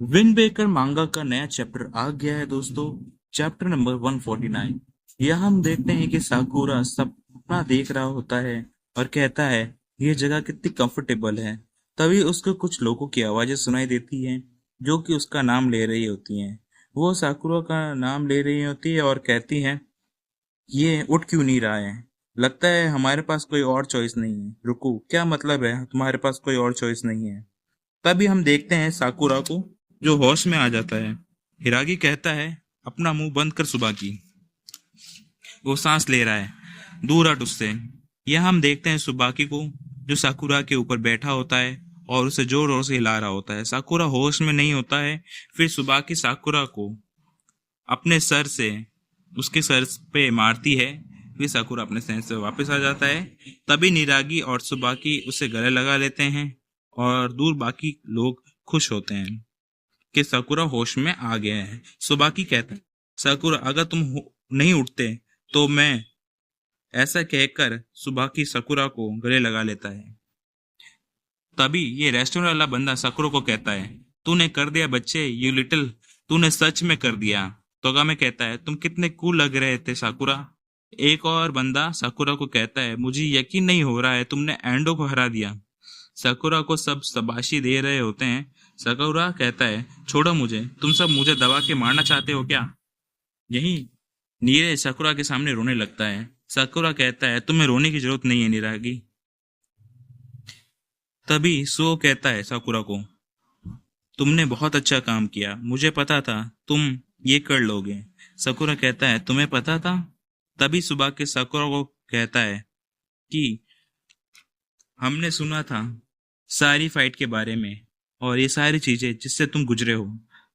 Wind baker मांगा का नया चैप्टर आ गया है दोस्तों। Chapter number 149। यह हम देखते हैं कि साकुरा सपना देख रहा होता है और कहता है यह जगह कितनी कंफर्टेबल है। तभी उसको कुछ लोगों की आवाजें सुनाई देती हैं जो कि उसका नाम ले रही होती हैं। वो साकुरा का नाम ले रही होती है और कहती हैं ये उठ क्यों नहीं रहा है। लगता है हमारे पास कोई और चॉइस नहीं है। रुको, क्या मतलब है तुम्हारे पास कोई और चॉइस नहीं है। तभी हम देखते हैं साकुरा को जो होश में आ जाता है। हिरागी कहता है अपना मुंह बंद कर सुबाकी। वो सांस ले रहा है, दूर हट उससे। यह हम देखते हैं सुबाकी को जो साकुरा के ऊपर बैठा होता है और उसे जोर जोर से हिला रहा होता है। साकुरा होश में नहीं होता है। फिर सुबाकी साकुरा को अपने सर से उसके सर पे मारती है। फिर साकुरा अपने सेंस से वापस आ जाता है। तभी निरागी और सुबाकी उसे गले लगा लेते हैं और दूर बाकी लोग खुश होते हैं कि साकुरा होश में आ गया है। सुबाकी कहता है साकुरा अगर तुम नहीं उठते तो मैं, ऐसा कहकर सुबाकी साकुरा को गले लगा लेता है। तभी ये रेस्टोरेंट वाला बंदा साकुरा को कहता है तूने कर दिया बच्चे, यू लिटिल, तूने सच में कर दिया। तोगामे कहता है तुम कितने कूल लग रहे थे साकुरा। एक और बंदा साकुरा को कहता है मुझे यकीन नहीं हो रहा है तुमने एंडो को हरा दिया। साकुरा को सब शाबाशी दे रहे होते हैं। साकुरा कहता है छोड़ो मुझे, तुम सब मुझे दबा के मारना चाहते हो क्या। यही नीरज साकुरा के सामने रोने लगता है। साकुरा कहता है तुम्हें रोने की जरूरत नहीं है निरागी। तभी सो कहता है साकुरा को तुमने बहुत अच्छा काम किया, मुझे पता था तुम ये कर लोगे। साकुरा कहता है तुम्हें पता था। तभी सुबह के साकुरा को कहता है कि हमने सुना था सारी फाइट के बारे में और ये सारी चीजें जिससे तुम गुजरे हो।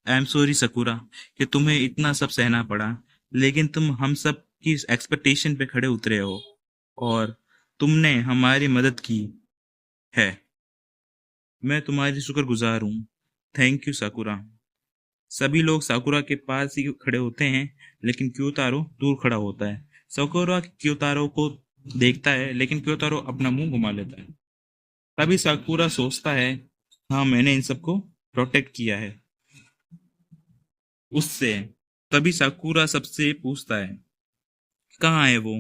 आई एम सॉरी सकुरा कि तुम्हें इतना सब सहना पड़ा, लेकिन तुम हम सब की एक्सपेक्टेशन पे खड़े उतरे हो और तुमने हमारी मदद की है। मैं तुम्हारी शुक्रगुजार हूँ। Thank you साकुरा। सभी लोग साकुरा के पास ही खड़े होते हैं लेकिन क्योतारो दूर खड़ा होता है। साकुरा क्योतारो को देखता है लेकिन क्योतारो अपना मुंह घुमा लेता है। तभी साकुरा सोचता है हाँ मैंने इन सबको प्रोटेक्ट किया है उससे। तभी साकुरा सबसे पूछता है कहाँ है वो।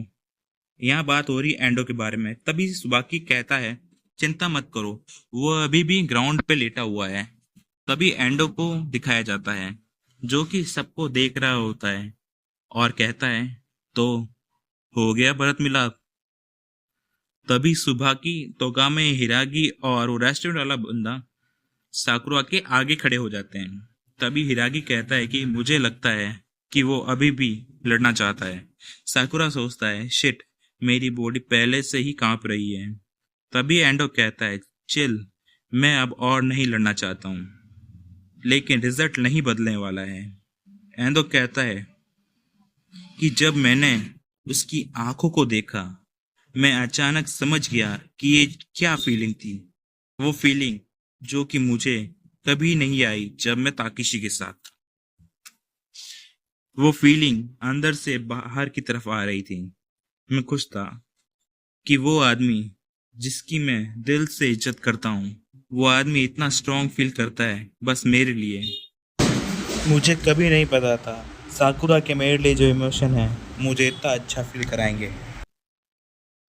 यहाँ बात हो रही एंडो के बारे में। तभी सुबाकी कहता है चिंता मत करो, वो अभी भी ग्राउंड पे लेटा हुआ है। तभी एंडो को दिखाया जाता है जो कि सबको देख रहा होता है और कहता है तो हो गया भरत मिलाप। तभी सुबाकी, तोगामे, हिरागी और वो रेस्टोरेंट वाला बंदा साकुरा के आगे खड़े हो जाते हैं। तभी हिरागी कहता है कि मुझे लगता है कि वो अभी भी लड़ना चाहता है। साकुरा सोचता है शिट, मेरी बॉडी पहले से ही कांप रही है। तभी एंडो कहता है चिल, मैं अब और नहीं लड़ना चाहता हूँ, लेकिन रिजल्ट नहीं बदलने वाला है। एंडो कहता है कि जब मैंने उसकी आंखों को देखा मैं अचानक समझ गया कि ये क्या फीलिंग थी। वो फीलिंग जो कि मुझे कभी नहीं आई जब मैं ताकिशी के साथ। वो फीलिंग अंदर से बाहर की तरफ आ रही थी। मैं खुश था कि वो आदमी जिसकी मैं दिल से इज्जत करता हूँ, वो आदमी इतना स्ट्रांग फील करता है बस मेरे लिए। मुझे कभी नहीं पता था साकुरा के मेरे लिए जो इमोशन है मुझे इतना अच्छा फील कराएंगे।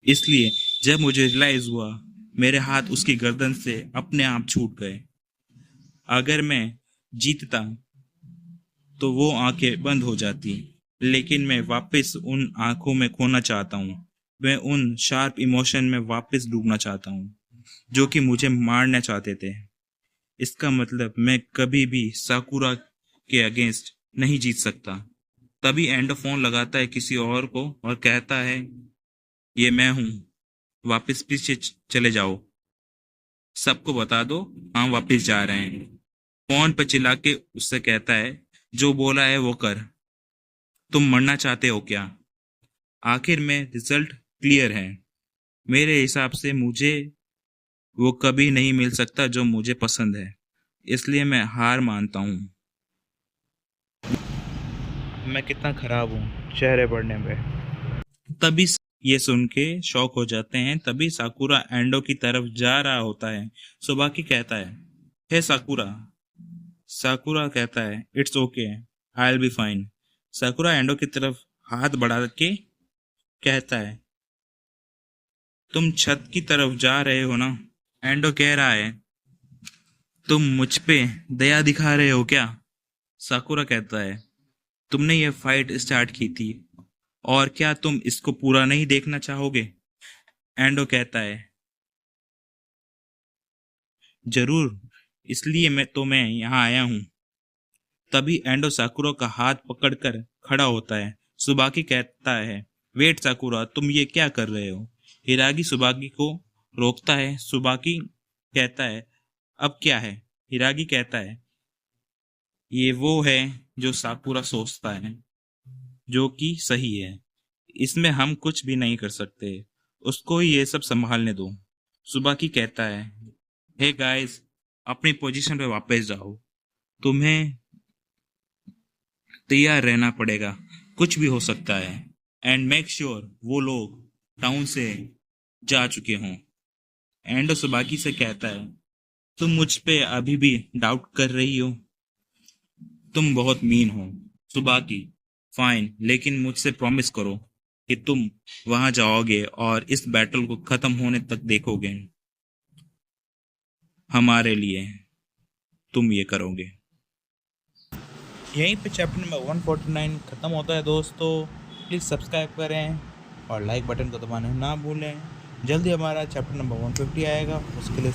इसलिए जब मुझे रियलाइज हुआ मेरे हाथ उसकी गर्दन से अपने आप छूट गए। अगर मैं जीतता तो वो आंखें बंद हो जाती, लेकिन मैं वापस उन आंखों में खोना चाहता हूँ। मैं उन शार्प इमोशन में वापस डूबना चाहता हूँ जो कि मुझे मारना चाहते थे। इसका मतलब मैं कभी भी साकुरा के अगेंस्ट नहीं जीत सकता। तभी एंडो फोन लगाता है किसी और को और कहता है ये मैं हूँ, वापस पीछे चले जाओ, सबको बता दो हम वापस जा रहे हैं। फोन पर चिल्ला के उससे कहता है जो बोला है वो कर, तुम मरना चाहते हो क्या। आखिर में रिजल्ट क्लियर है। मेरे हिसाब से मुझे वो कभी नहीं मिल सकता जो मुझे पसंद है, इसलिए मैं हार मानता हूँ। मैं कितना खराब हूँ चेहरे पढ़ने में। तभी ये सुन के शौक हो जाते हैं। तभी साकुरा एंडो की तरफ जा रहा होता है। सुबाकी कहता है हे साकुरा, साकुरा कहता है it's okay, I will be fine. साकुरा endo की तरफ हाथ बढ़ा के कहता है तुम छत की तरफ जा रहे हो ना? एंडो कह रहा है तुम मुझ पे दया दिखा रहे हो क्या? साकुरा कहता है तुमने ये फाइट स्टार्ट की थी और क्या तुम इसको पूरा नहीं देखना चाहोगे? एंडो कहता है जरूर, इसलिए मैं यहाँ आया हूँ। तभी एंडो साकुरा का हाथ पकड़कर खड़ा होता है। सुबाकी कहता है वेट साकुरा, तुम ये क्या कर रहे हो? हिरागी सुबाकी को रोकता है। सुबाकी कहता है अब क्या है? हिरागी कहता है ये वो है जो साकुरा सोचता है, जो कि सही है। इसमें हम कुछ भी नहीं कर सकते, उसको ही ये सब संभालने दो। सुबाकी कहता है हे गाइस, अपनी पोजीशन पे वापस जाओ, तुम्हें तैयार रहना पड़ेगा, कुछ भी हो सकता है। एंड मेक श्योर वो लोग टाउन से जा चुके हों। एंडो सुबाकी से कहता है तुम मुझ पे अभी भी डाउट कर रही हो? तुम बहुत मीन हो। सुबाकी फाइन, लेकिन मुझसे प्रॉमिस करो कि तुम वहां जाओगे और इस बैटल को खत्म होने तक देखोगे। हमारे लिए तुम ये करोगे। यहीं पे चैप्टर नंबर 149 ख़त्म होता है दोस्तों। प्लीज़ सब्सक्राइब करें और लाइक बटन को दबाना ना भूलें। जल्दी हमारा चैप्टर नंबर 150 आएगा, उसके लिए